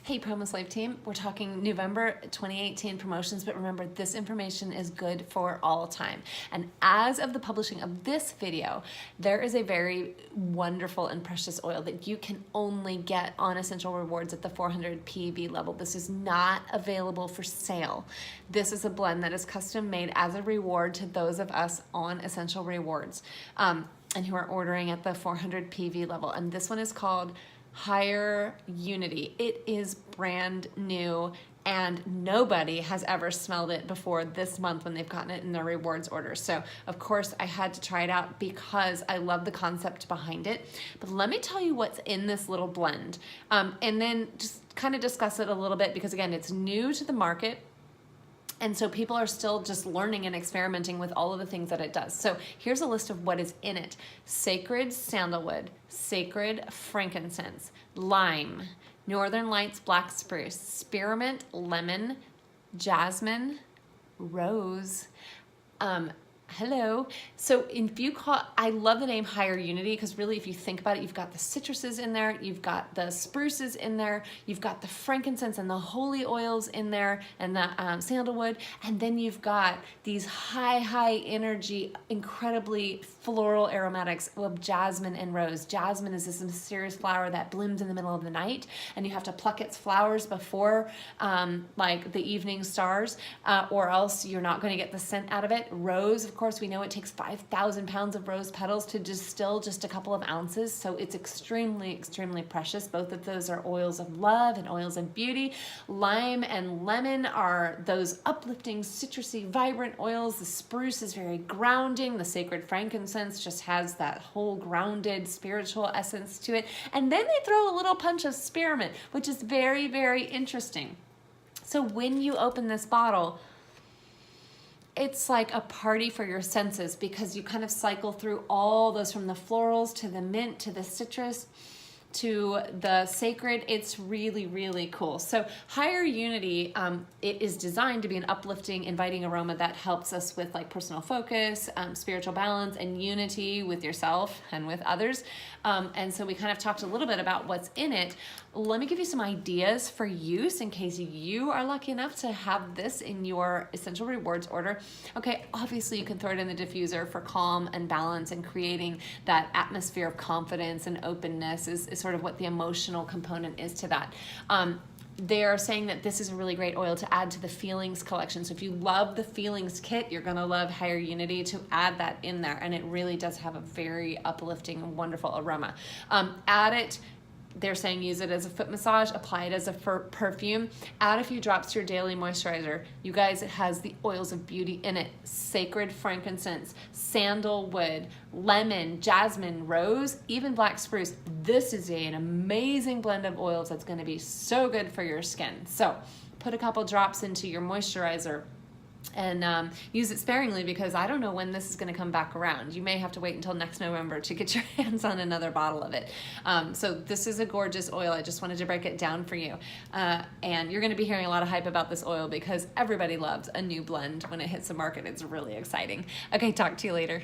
Hey Promo Slave team, we're talking November 2018 promotions, but remember this information is good for all time. And as of the publishing of this video, there is a very wonderful and precious oil that you can only get on Essential Rewards at the 400 PV level. This is not available for sale. This is a blend that is custom made as a reward to those of us on Essential Rewards and who are ordering at the 400 PV level. And this one is called Higher Unity. It is brand new and nobody has ever smelled it before this month when they've gotten it in their rewards order. So of course I had to try it out because I love the concept behind it. But let me tell you what's in this little blend and then just kind of discuss it a little bit because again, it's new to the market. And so people are still just learning and experimenting with all of the things that it does. So here's a list of what is in it. Sacred sandalwood, sacred frankincense, lime, Northern Lights black spruce, spearmint, lemon, jasmine, rose, hello. So if you call, I love the name Higher Unity because really if you think about it, you've got the citruses in there, you've got the spruces in there, you've got the frankincense and the holy oils in there and the sandalwood, and then you've got these high energy, incredibly floral aromatics of jasmine and rose. Jasmine is this mysterious flower that blooms in the middle of the night and you have to pluck its flowers before like the evening stars or else you're not going to get the scent out of it. Rose, of course, we know it takes 5,000 pounds of rose petals to distill just a couple of ounces, so it's extremely precious. Both of those are oils of love and oils of beauty. Lime and lemon are those uplifting, citrusy, vibrant oils. The spruce is very grounding. The sacred frankincense just has that whole grounded spiritual essence to it. And then they throw a little punch of spearmint, which is very interesting. So when you open this bottle, it's like a party for your senses because you kind of cycle through all those from the florals to the mint to the citrus to the sacred. It's really cool. So Higher Unity, it is designed to be an uplifting, inviting aroma that helps us with like personal focus, spiritual balance, and unity with yourself and with others. And so we kind of talked a little bit about what's in it. Let me give you some ideas for use in case you are lucky enough to have this in your Essential Rewards order. Okay, obviously you can throw it in the diffuser for calm and balance and creating that atmosphere of confidence and openness is sort of what the emotional component is to that. They are saying that this is a really great oil to add to the Feelings collection. So if you love the Feelings kit, you're gonna love Higher Unity to add that in there. And it really does have a very uplifting and wonderful aroma. Add it, they're saying use it as a foot massage, apply it as a perfume, add a few drops to your daily moisturizer. You guys, it has the oils of beauty in it. Sacred frankincense, sandalwood, lemon, jasmine, rose, even black spruce. This is an amazing blend of oils that's gonna be so good for your skin. So put a couple drops into your moisturizer and use it sparingly because I don't know when this is going to come back around. You may have to wait until next November to get your hands on another bottle of it. So this is a gorgeous oil. I just wanted to break it down for you. And you're going to be hearing a lot of hype about this oil because everybody loves a new blend when it hits the market. It's really exciting. Okay, talk to you later.